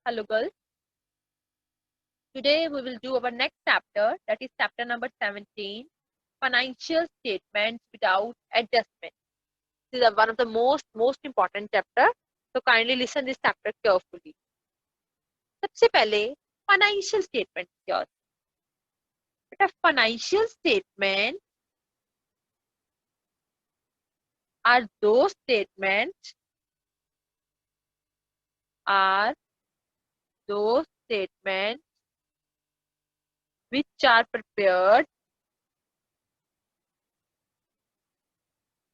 Hello girls. Today we will do our next chapter, that is chapter number 17, financial statements without adjustment. This is one of the most important chapter. So kindly listen this chapter carefully. सबसे पहले financial statement क्या होता है? बेटा financial statement are those statements which are prepared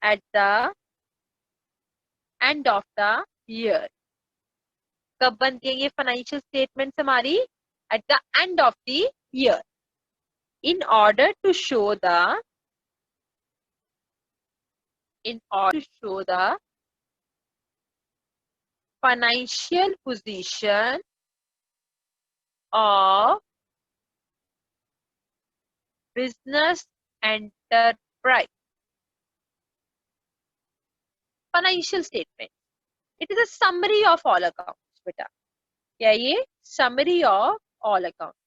at the end of the year. कब बनती है ये फाइनेंशियल स्टेटमेंट्स हमारी? Eight the end of the year, in order to show the financial position of business enterprise. Financial statement, it is a summary of all accounts. बेटा क्या ये summary of all accounts?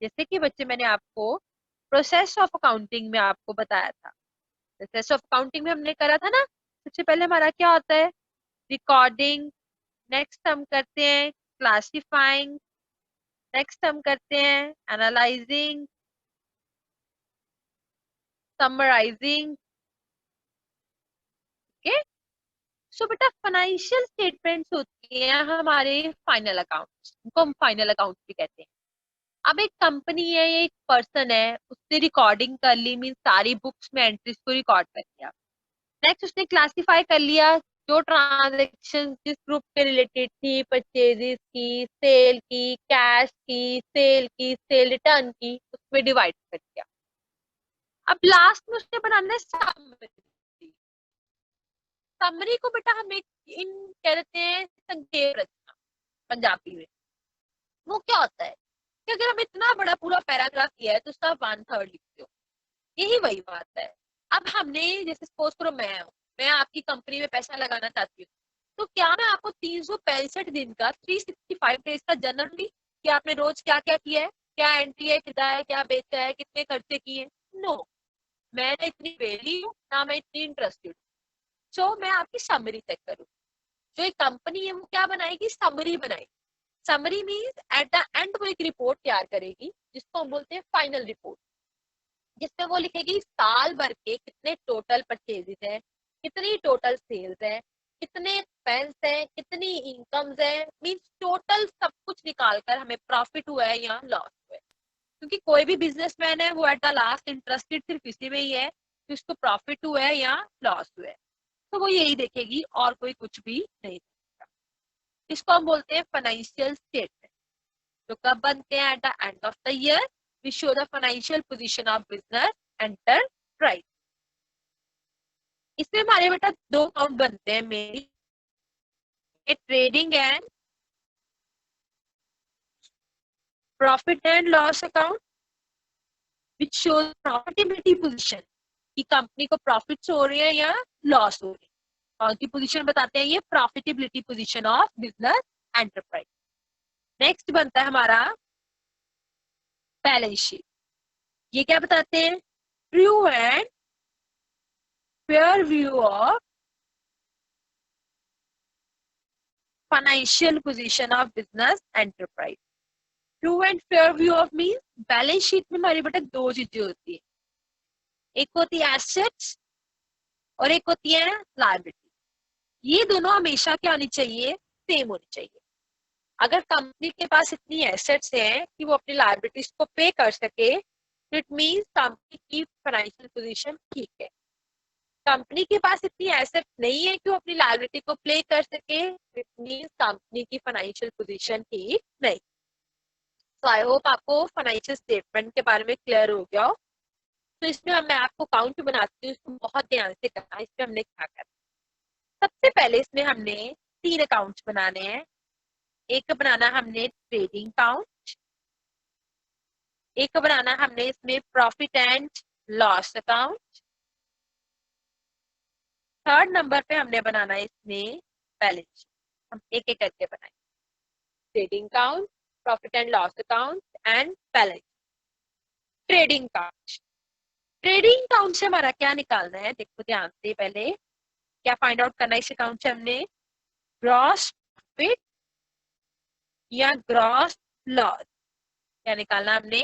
जैसे कि बच्चे मैंने आपको process of accounting में आपको बताया था, प्रोसेस ऑफ अकाउंटिंग में हमने करा था ना, सबसे पहले हमारा क्या होता है? रिकॉर्डिंग, नेक्स्ट हम करते हैं क्लासिफाइंग, नेक्स्ट हम करते हैं एनालाइजिंग, समराइजिंग. ओके, सो बेटा फाइनेंशियल स्टेटमेंट्स होती हैं हमारे फाइनल अकाउंट्स, उनको हम फाइनल अकाउंट्स भी कहते हैं. अब एक कंपनी है, एक पर्सन है, उसने रिकॉर्डिंग कर ली, मीन सारी बुक्स में एंट्रीज को रिकॉर्ड कर लिया. नेक्स्ट उसने क्लासिफाई कर लिया जो ट्रांजेक्शन जिस ग्रुप के रिलेटेड थी, परचेजेस की, सेल की, कैश की, सेल रिटर्न की, उसमें डिवाइड कर दिया. अब लास्ट में उसने बनाना है समरी. समरी को बेटा हम एक इन कहते हैं संक्षेप रचना पंजाबी में. वो क्या होता है कि अगर हम इतना बड़ा पूरा पैराग्राफ किया है तो उसका 1/3 लिखते हो, यही वही बात है. अब हमने जैसे सपोज करो मैं आपकी कंपनी में पैसा लगाना चाहती हूँ, तो क्या मैं आपको 365 दिन का 365 डेज का जनरली कि आपने रोज क्या क्या किया है, क्या एंट्री है, कितना है, क्या बेचा है, कितने खर्चे किए, नो. मैं ना इतनी वेली हूँ ना मैं इतनी इंटरेस्टेड. सो मैं आपकी समरी चेक करूँ. जो एक कंपनी है वो क्या बनाएगी? समरी बनाएगी. Summary means eight the and वो एक रिपोर्ट तैयार करेगी जिसको हम बोलते हैं फाइनल रिपोर्ट, जिसमें वो लिखेगी साल भर के कितने टोटल परचेजेस है, कितनी टोटल सेल्स है, कितने एक्सपेंस है, कितनी इनकम्स है, मींस टोटल सब कुछ निकालकर हमें प्रॉफिट हुआ है या लॉस हुआ है. क्योंकि कोई भी बिजनेसमैन है वो एट द लास्ट इंटरेस्टेड सिर्फ इसी में ही है कि उसको प्रॉफिट हुआ है या लॉस हुआ है. तो वो यही देखेगी और कोई कुछ भी नहीं देखेगा. इसको हम बोलते हैं फाइनेंशियल स्टेटमेंट. तो कब बनते हैं? Eight the end of the year. We show the financial position of business enterprise. इसमें हमारे बेटा दो अकाउंट बनते हैं mainly, trading and profit and loss account, which shows profitability position कि कंपनी को प्रॉफिट्स हो रही है या लॉस हो रही है. कौन सी पोजीशन बताते हैं? ये profitability position of business enterprise. Next बनता है हमारा बैलेंस शीट. ये क्या बताते हैं? True and fair view of financial position of business enterprise. True and fair view of means balance sheet में हमारी बेटा दो चीजें होती है, एक होती है एसेट्स और एक होती है लायबिलिटी. ये दोनों हमेशा क्या होनी चाहिए? सेम होनी चाहिए. अगर कंपनी के पास इतनी एसेट्स हैं कि वो अपनी लायबिलिटीज को पे कर सके, तो इट मींस कंपनी की फाइनेंशियल पोजीशन ठीक है. कंपनी के पास इतनी एसेट नहीं है कि वो अपनी लायबिलिटी को प्ले कर सके, इट मींस कंपनी की फाइनेंशियल पोजीशन ठीक नहीं. तो आई होप आपको फाइनेंशियल स्टेटमेंट के बारे में क्लियर हो गया हो. तो इसमें मैं आपको अकाउंट बनाती हूँ, इसको बहुत ध्यान से करना. इसमें हमने क्या करना? सबसे पहले इसमें हमने 3 अकाउंट्स बनाने हैं. एक बनाना हमने ट्रेडिंग अकाउंट, एक बनाना हमने इसमें profit and loss account, third number पे हमने बनाना है इसमें बैलेंस शीट. हम एक एक करके बनाएंगे. Trading account, profit and loss account and balance. Trading account, trading account से हमारा क्या निकालना है, देखो ध्यान से, पहले क्या फाइंड आउट करना है इस अकाउंट से हमने, ग्रॉस प्रॉफिट या ग्रॉस लॉस। क्या निकालना हमने,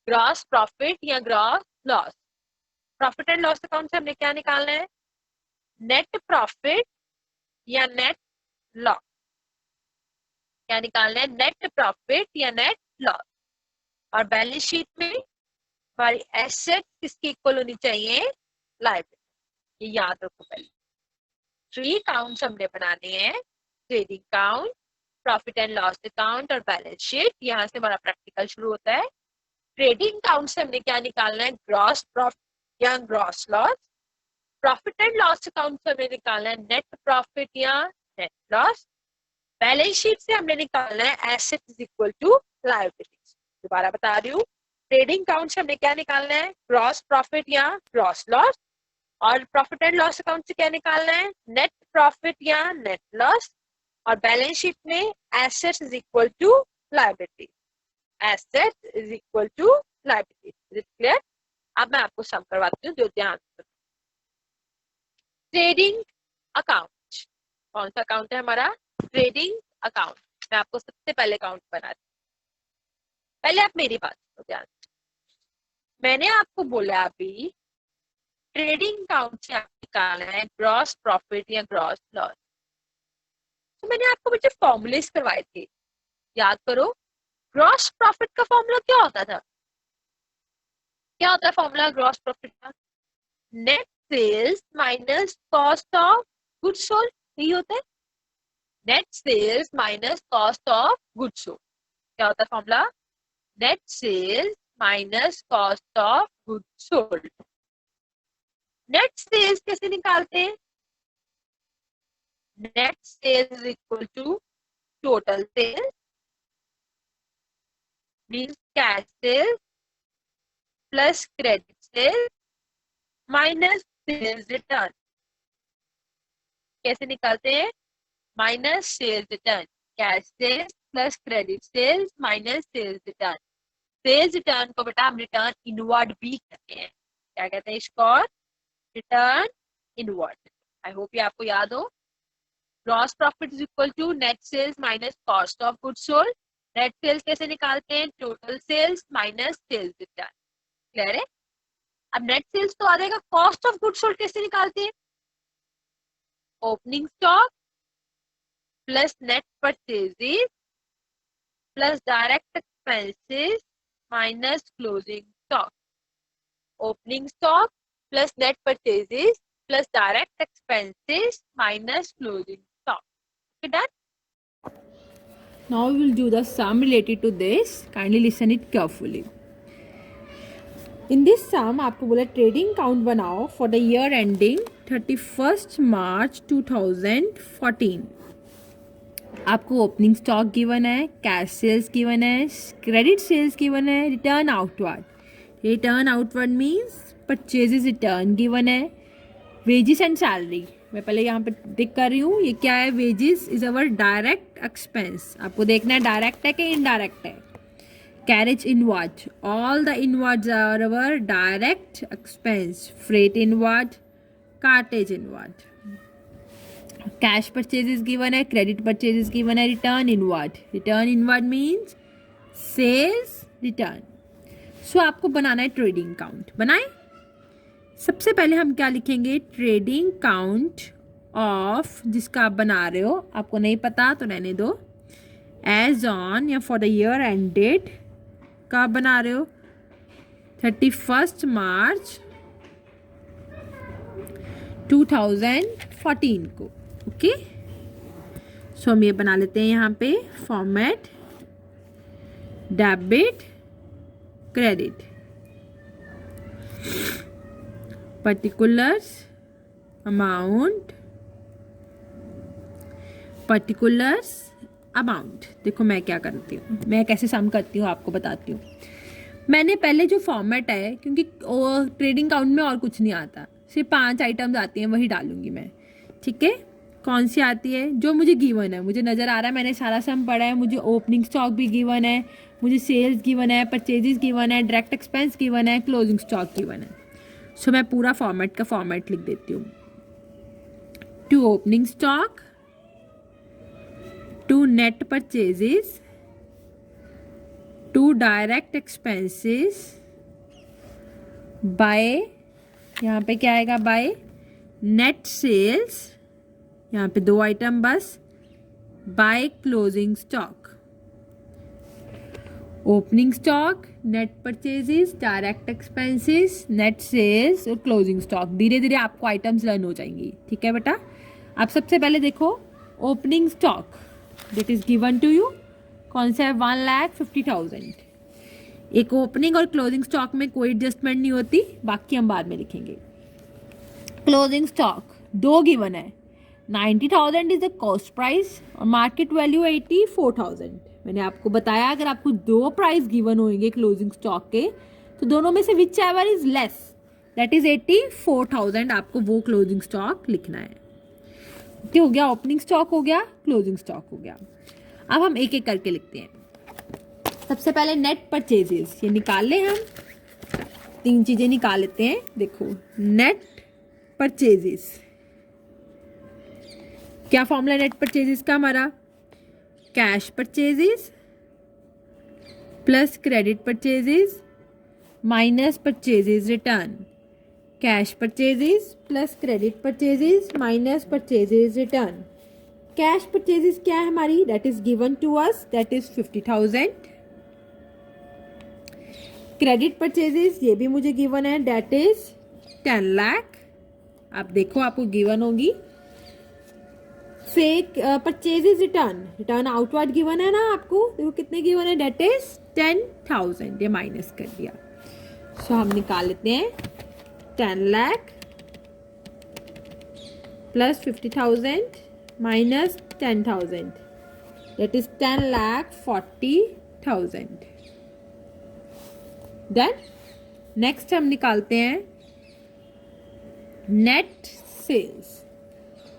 ग्रॉस प्रॉफिट या gross loss. Profit and loss account से हमने क्या निकालना है, नेट प्रॉफिट या नेट लॉस। क्या निकालना है, नेट प्रॉफिट या नेट लॉस। और बैलेंस शीट में हमारी एसेट किसकी इक्वल होनी चाहिए, लायबिलिटी। ये याद रखो, पहले 3 अकाउंट्स हमने बनाने हैं, trading account, profit and loss account और बैलेंस शीट। यहाँ से हमारा प्रैक्टिकल शुरू होता है। ट्रेडिंग अकाउंट से हमने क्या निकालना है, ग्रॉस प्रॉफिट या gross loss. Profit and loss account से हमने निकालना है नेट प्रॉफिट या नेट लॉस। बैलेंस शीट से हमने निकालना है asset is equal to liabilities. दोबारा बता रही हूँ, ट्रेडिंग अकाउंट से हमने क्या निकालना है, ग्रॉस प्रॉफिट या ग्रॉस लॉस। और प्रॉफिट एंड लॉस अकाउंट से क्या निकालना है, नेट प्रॉफिट या नेट लॉस। और बैलेंस शीट में assets is equal to liability, assets is equal to liability. Is it clear? अब मैं आपको सम करवाती हूँ, जो ध्यान से। ट्रेडिंग अकाउंट, कौन सा अकाउंट है हमारा, ट्रेडिंग अकाउंट। मैं आपको सबसे पहले अकाउंट बनाती हूँ, पहले आप मेरी बात सुनो ध्यान से। मैंने आपको बोला अभी ट्रेडिंग अकाउंट से आप निकालना है ग्रॉस प्रॉफिट या ग्रॉस लॉस। तो मैंने आपको मुझे फॉर्मूलेस करवाए थे, याद करो। ग्रॉस प्रॉफिट का फॉर्मूला क्या होता था, क्या होता है फॉर्मूला ग्रॉस प्रॉफिट का, net sales minus cost of goods sold. यही होता है, net sales minus cost of goods sold. क्या होता है formula, net sales minus cost of goods sold. Net sales कैसे निकालते हैं, net sales is equal to total sales means cash sales plus credit sales minus sales return. कैसे निकालते हैं, minus sales return, cash sales plus credit sales minus sales return. Sales return को बेटा हम return inward भी कहते हैं, क्या कहते हैं इसको, रिटर्न इनवर्ड। आई होप ये आपको याद हो। Gross profit is equal to net sales minus cost of goods sold. Net sales कैसे निकालते हैं, total sales minus sales return. Clear है? अब नेट सेल्स तो आ जाएगा, कॉस्ट ऑफ गुड्स सोल्ड कैसे निकालते हैं, opening stock plus net purchases plus direct expenses minus closing stock. Opening stock plus net purchases plus direct expenses minus closing stock. Okay, done? Now we will do the sum related to this. Kindly listen it carefully. In this sum आपको बोला trading account बनाओ for the year ending 31st March 2014. आपको opening stock given है, cash sales given है, credit sales given है, return outward. Return outward means purchases return given है, wages and salary. मैं पहले यहाँ पे टिक कर रही हूँ, ये क्या है, wages is our direct expense. आपको देखना है डायरेक्ट है कि इनडायरेक्ट है। Carriage inward, all the inwards are our direct expense. Freight inward, cartage inward. Cash purchases given है, क्रेडिट परचेजेस गिवन है, return inward. Return inward means sales return. So आपको बनाना है ट्रेडिंग अकाउंट। बनाए, सबसे पहले हम क्या लिखेंगे, ट्रेडिंग अकाउंट ऑफ, जिसका आप बना रहे हो, आपको नहीं पता तो रहने दो, एज ऑन या फॉर द ईयर एंडेड, कब बना रहे हो, 31st मार्च 2014 को। ओके, सो हम ये बना लेते हैं यहाँ पे, format debit credit, particulars amount, particulars amount। देखो मैं क्या करती हूँ, मैं कैसे सम करती हूँ आपको बताती हूँ। मैंने पहले जो फॉर्मेट है, क्योंकि ट्रेडिंग अकाउंट में और कुछ नहीं आता, सिर्फ 5 आइटम्स आती हैं, वही डालूंगी मैं। ठीक है, कौन सी आती है? जो मुझे गिवन है, मुझे नज़र आ रहा है, मैंने सारा सम पढ़ा है, मुझे ओपनिंग स्टॉक भी गिवन है, मुझे सेल्स गिवन है, परचेजेस गिवन है, डायरेक्ट एक्सपेंस गिवन है, क्लोजिंग स्टॉक गिवन है। सो मैं पूरा फॉर्मेट का फॉर्मेट लिख देती हूँ। To opening stock, to net purchases, to direct expenses, by, यहाँ पे क्या आएगा? बाय नेट सेल्स, यहाँ पे 2 आइटम बस, by closing stock. Opening stock, net purchases, direct expenses, net sales और क्लोजिंग स्टॉक। धीरे धीरे आपको आइटम्स लर्न हो जाएंगी, ठीक है बेटा। आप सबसे पहले देखो opening stock that is given to you, कौन सा है? 1,50,000। एक ओपनिंग और क्लोजिंग स्टॉक में कोई एडजस्टमेंट नहीं होती, बाकी हम बाद में लिखेंगे। क्लोजिंग स्टॉक 2 गिवन है, 90,000 इज द कॉस्ट प्राइस और मार्केट वैल्यू 84,000। मैंने आपको बताया अगर आपको 2 प्राइस गिवन होंगे क्लोजिंग स्टॉक के, तो दोनों में से which ever is less that is 84,000, आपको वो क्लोजिंग स्टॉक लिखना है। क्या हो गया? ओपनिंग स्टॉक हो गया, क्लोजिंग स्टॉक हो गया। अब हम एक एक करके लिखते हैं। सबसे पहले नेट परचेजेस, ये निकाल लें हम, 3 चीजें निकाल लेते हैं। देखो नेट परचेजेस, क्या फॉर्मूला नेट परचेजेस का हमारा? Cash purchases plus credit purchases minus purchases return. Cash purchases plus credit purchases minus purchases return. Cash purchases क्या है हमारी? That is given to us, that is 50,000। Credit purchases ये भी मुझे given है, that is 10 lakh. आप देखो आपको गिवन होगी। से purchases return, return outward given है ना आपको, देखो कितने गिवन है? दैट इज 10,000, ये माइनस कर दिया। सो हम निकाल लेते हैं 10 lakh plus 50,000 minus 10,000, that is 10,40,000। Done. Next हम निकालते हैं नेट सेल्स।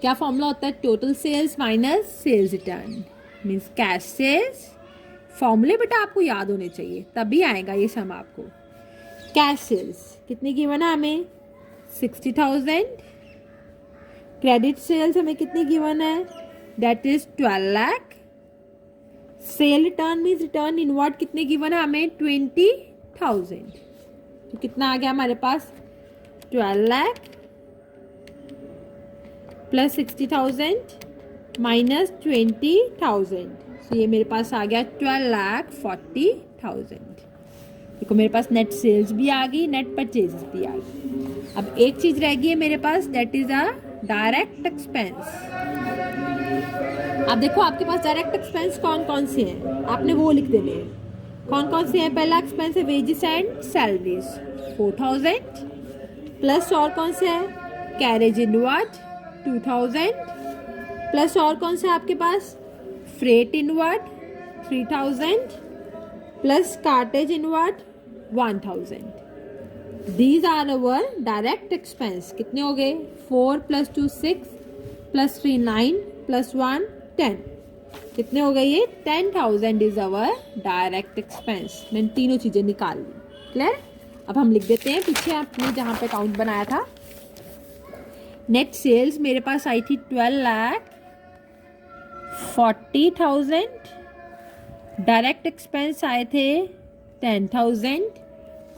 क्या फॉर्मूला होता है? Total sales minus sales return, means cash sales. फॉर्मूले बेटा आपको याद होने चाहिए, तभी आएगा ये सम आपको। कैश सेल्स कितनी गिवन है हमें? 60,000। क्रेडिट सेल्स हमें कितनी गिवन है? That is 12 lakh. Cell return means return inward कितने गिवन है हमें? 20,000। तो कितना आ गया हमारे पास? 12 लाख प्लस 60,000 माइनस 20,000। सो ये मेरे पास आ गया 12,40,000। देखो मेरे पास नेट सेल्स भी आ गई, नेट परचेजेस भी आ गई। अब एक चीज रह गई है मेरे पास, that is a direct expense. अब देखो आपके पास डायरेक्ट एक्सपेंस कौन कौन से हैं, आपने वो लिख देने हैं। कौन कौन से हैं? पहला एक्सपेंस है वेजेस एंड सैलरीज 4,000 प्लस और कौन से है? कैरेज इनवर्ड 2,000 प्लस और कौन सा है आपके पास? Freight inward 3,000 plus cartage inward 1,000। These are our direct expense. कितने हो गए? 4 प्लस 2 6 प्लस 3 9 प्लस 1 10। कितने हो गए ये? 10,000 इज अवर डायरेक्ट एक्सपेंस। मैंने तीनों चीजें निकाल ली। क्लियर? अब हम लिख देते हैं पीछे आपने जहां पे अकाउंट बनाया था। नेट सेल्स मेरे पास आई थी 12,40,000। डायरेक्ट एक्सपेंस आए थे 10,000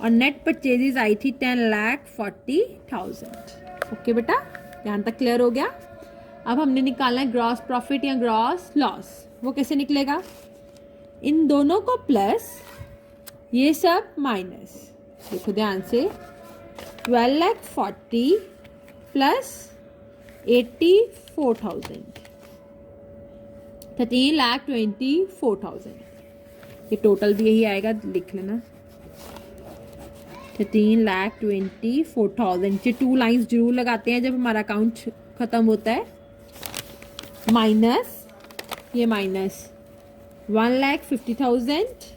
और नेट परचेजेस आई थी 10,40,000। ओके बेटा, यहाँ तक क्लियर हो गया। अब हमने निकालना है ग्रॉस प्रॉफिट या ग्रॉस लॉस। वो कैसे निकलेगा? इन दोनों को प्लस, ये सब माइनस। देखो ध्यान से, 12,40,000 प्लस 84,000, 13,24,000। ये टोटल भी यही आएगा, लिख लेना 13,24,000। ये 2 लाइंस जरूर लगाते हैं जब हमारा अकाउंट खत्म होता है। माइनस, ये माइनस 1,50,000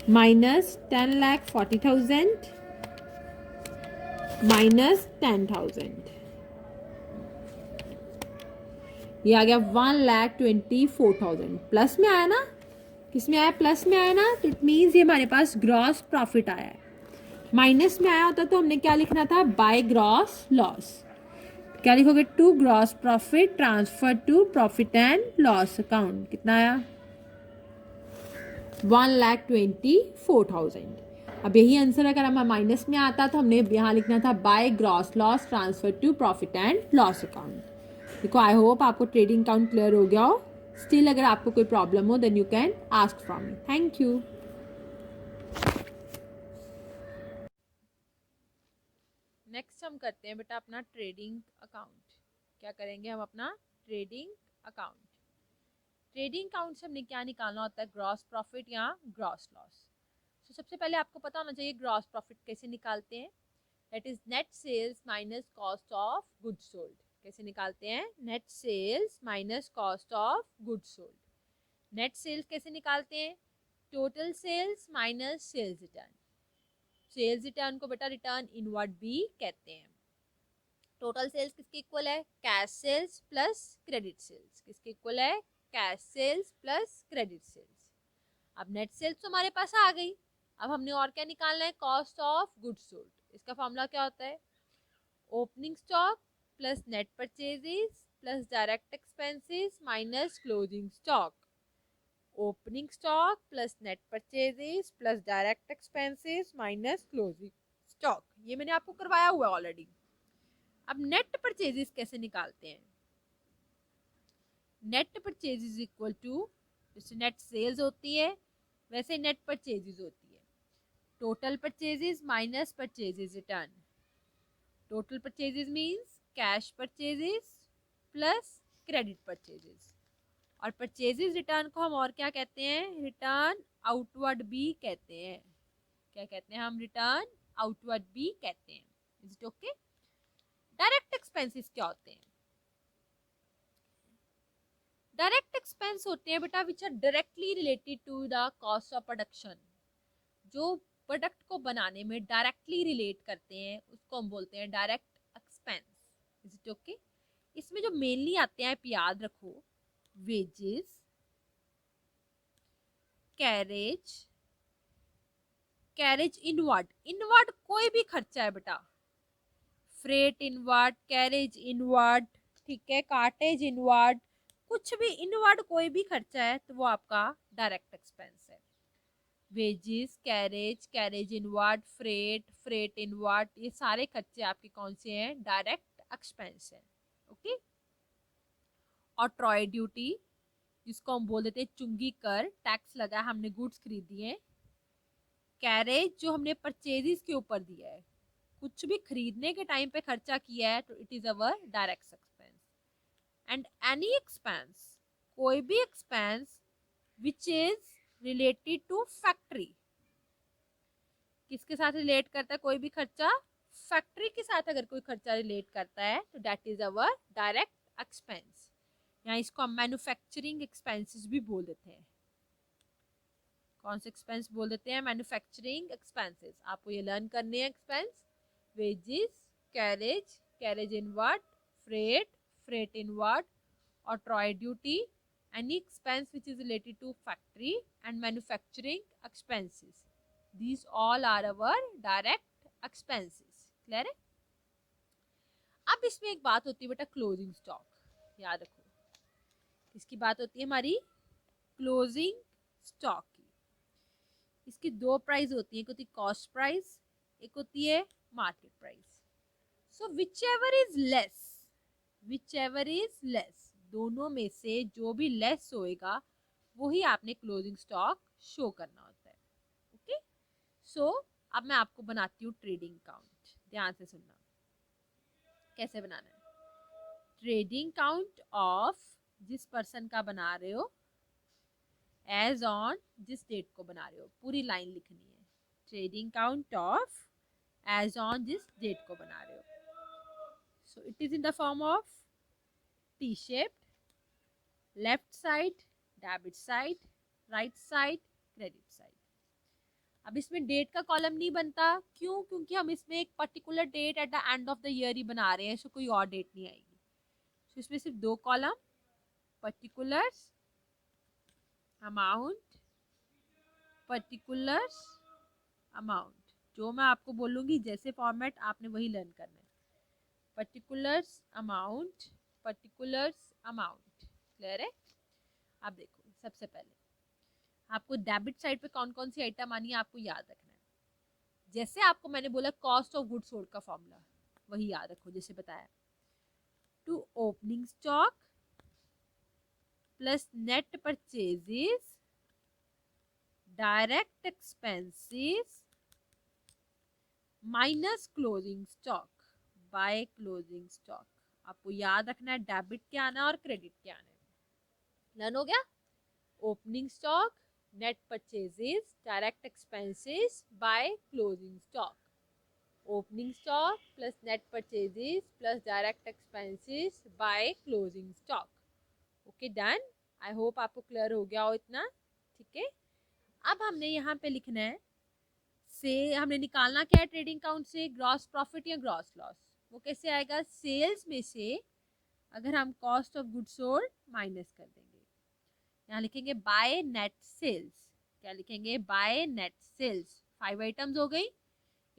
माइनस 10,40,000 माइनस 10,000। ये आ गया 1,24,000 प्लस में आया ना, किस में आया, प्लस में आया ना, तो इट मीन्स ये हमारे पास ग्रॉस प्रॉफिट आया है। माइनस में आया होता तो हमने क्या लिखना था, बाय ग्रॉस लॉस। क्या लिखोगे, to gross profit transfer to profit and loss account. कितना आया, 1,24,000। अब यही आंसर अगर हमें माइनस में आता तो हमने यहाँ लिखना था by gross loss transfer to profit and loss account. देखो आई होप आपको ट्रेडिंग अकाउंट क्लियर हो गया हो। स्टिल अगर आपको कोई प्रॉब्लम हो then you can ask from me. Thank you. Next हम करते हैं बेटा अपना ट्रेडिंग अकाउंट। क्या करेंगे हम, अपना ट्रेडिंग अकाउंट। ट्रेडिंग अकाउंट से हमने क्या निकालना होता है, ग्रॉस प्रॉफिट या ग्रॉस लॉस। तो सबसे पहले आपको पता होना चाहिए ग्रॉस प्रॉफिट कैसे निकालते हैं। That is net sales minus cost of goods sold. कैसे निकालते हैं, net sales minus cost of goods sold. Net sales कैसे निकालते हैं, total sales minus sales return. Sales return को बेटा रिटर्न इनवर्ड भी कहते हैं। टोटल सेल्स किसके इक्वल है, cash sales plus credit sales. किसके इक्वल है, cash sales plus credit sales. अब नेट सेल्स तो हमारे पास आ गई, अब हमने और क्या निकालना है, कॉस्ट ऑफ गुड्स सोल्ड। इसका फॉर्मूला क्या होता है, opening stock plus net purchases plus direct expenses minus closing stock. Opening stock plus net purchases plus direct expenses minus closing stock. ये मैंने आपको करवाया हुआ है ऑलरेडी। अब नेट परचेजेस कैसे निकालते हैं, नेट परचेजेस इक्वल टू, जैसे नेट सेल्स होती है वैसे नेट परचेजेस होती है, total purchases minus purchases return. Total purchases means cash purchases plus credit purchases. और परचेजेस रिटर्न को हम और क्या कहते हैं, रिटर्न आउटवर्ड भी कहते हैं। क्या कहते हैं हम, रिटर्न आउटवर्ड भी कहते हैं। Is it okay. Direct expenses क्या होते हैं, डायरेक्ट एक्सपेंस होते हैं बेटा which are directly related to the cost of production. जो प्रोडक्ट को बनाने में डायरेक्टली रिलेट करते हैं उसको हम बोलते हैं direct expense. Is it okay. इसमें जो मेनली आते हैं आप याद रखो, wages, carriage, carriage inward, inward कोई भी खर्चा है बेटा, फ्रेट इनवर्ड, कैरेज इनवर्ड, ठीक है, कार्टेज इनवर्ड, कुछ भी इनवर्ड कोई भी खर्चा है तो वो आपका डायरेक्ट एक्सपेंस है। Wages, carriage, carriage inward, freight, freight inward, ये सारे खर्चे आपके कौन से हैं, डायरेक्ट एक्सपेंस है। ओके। और ट्रॉय ड्यूटी, जिसको हम बोल देते हैं चुंगी कर, टैक्स लगा हमने गुड्स खरीदी है। कैरेज जो हमने परचेजेस के ऊपर दिया है, कुछ भी खरीदने के टाइम पे खर्चा किया है तो it is our direct expense. And any expense, कोई भी expense which is related to factory, किसके साथ रिलेट करता है, कोई भी खर्चा फैक्ट्री के साथ अगर कोई खर्चा रिलेट करता है तो that is our direct expense. यहाँ इसको हम मैन्युफैक्चरिंग एक्सपेंसेस भी बोल देते हैं। कौन से एक्सपेंस बोल देते हैं, मैन्युफैक्चरिंग एक्सपेंसेस। आपको ये लर्न करने हैं expense, wages, carriage, carriage inward, freight, freight inward, और ट्रॉय duty, any expense which is related to factory and manufacturing expenses. These all are our direct expenses. Clear है। अब इसमें एक बात होती है बेटा क्लोजिंग स्टॉक, याद रखो। इसकी बात होती है हमारी क्लोजिंग स्टॉक की। इसकी दो प्राइस होती है, एक होती है कॉस्ट प्राइस, एक होती है market price. So which ever is less, दोनों में से जो भी लेस होएगा वही आपने क्लोजिंग स्टॉक शो करना होता है। ओके। सो अब मैं आपको बनाती हूँ ट्रेडिंग अकाउंट, ध्यान से सुनना कैसे बनाना है। ट्रेडिंग अकाउंट ऑफ, जिस पर्सन का बना रहे हो, एज ऑन, जिस डेट को बना रहे हो, पूरी लाइन लिखनी है। Trading account of as on, जिस डेट को बना रहे हो। So it is in the form of T shaped, left side debit side, right side credit side. अब इसमें डेट का कॉलम नहीं बनता, क्यों, क्योंकि हम इसमें एक particular date at the end of the year ही बना रहे हैं, सो कोई और डेट नहीं आएगी। तो इसमें सिर्फ दो column, particulars amount, particulars amount. जो मैं आपको बोलूँगी जैसे फॉर्मेट आपने वही लर्न करना है। Particulars amount, particulars amount. Clear है? आप देखो, सबसे पहले आपको डेबिट साइड पे कौन कौन सी आइटम आनी है आपको याद रखना है। जैसे आपको मैंने बोला कॉस्ट ऑफ गुड्स सोल्ड का फॉर्मूला, वही याद रखो जैसे बताया। To opening stock plus net purchases direct expenses minus closing stock by closing stock. आपको याद रखना है डेबिट क्या आना है और क्रेडिट क्या आना है। लर्न हो गया? Opening stock, net purchases, direct expenses by closing stock. Opening stock plus net purchases plus direct expenses by closing stock. Okay done. I hope आपको क्लियर हो गया हो इतना। ठीक है, अब हमने यहाँ पे लिखना है से हमने निकालना क्या है ट्रेडिंग अकाउंट से, ग्रॉस प्रॉफिट या ग्रॉस लॉस। वो कैसे आएगा? सेल्स में से अगर हम cost of goods sold minus कर देंगे, यहाँ लिखेंगे बाय नेट सेल्स। क्या लिखेंगे? Bye net sales. 5 आइटम्स हो गई।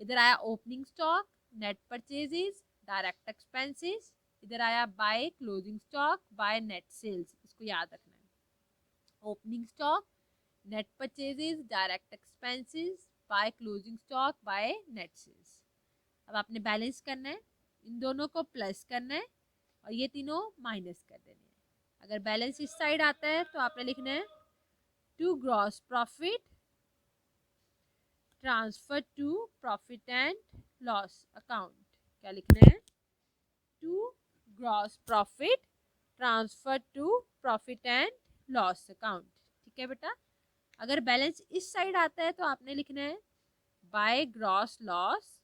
इधर आया opening stock, net purchases, direct expenses. इधर आया by closing stock, by net sales. इसको याद रखना है। Opening stock, net purchases, direct expenses, by closing stock, by net sales. अब आपने बैलेंस करना है, इन दोनों को प्लस करना है और ये तीनों माइनस कर देने हैं। अगर बैलेंस इस साइड आता है तो आपने लिखना है to gross profit transfer to profit and loss account. क्या लिखना है? To gross profit transfer to profit and loss account. ठीक है बेटा? अगर बैलेंस इस साइड आता है तो आपने लिखना है by gross loss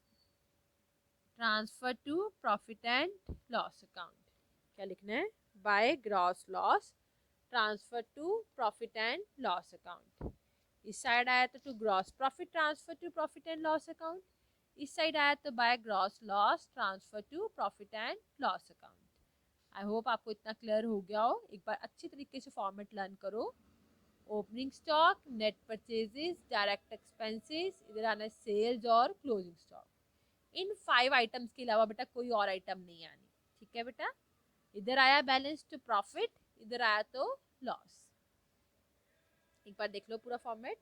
transfer to profit and loss account. क्या लिखना है? By gross loss transfer to profit and loss account. इस साइड आया तो to gross profit transfer to profit and loss account. इस साइड आया तो by gross loss transfer to profit and loss account. I hope आपको इतना clear हो गया हो। एक बार अच्छी तरीके से फॉर्मेट लर्न करो। Opening stock, net purchases, direct expenses, इधर आना है सेल्स और क्लोजिंग स्टॉक। इन 5 आइटम्स के अलावा बेटा कोई और आइटम नहीं आनी। ठीक है बेटा? इधर आया बैलेंस टू प्रॉफिट, इधर आया तो लॉस। एक बार देख लो पूरा फॉर्मेट।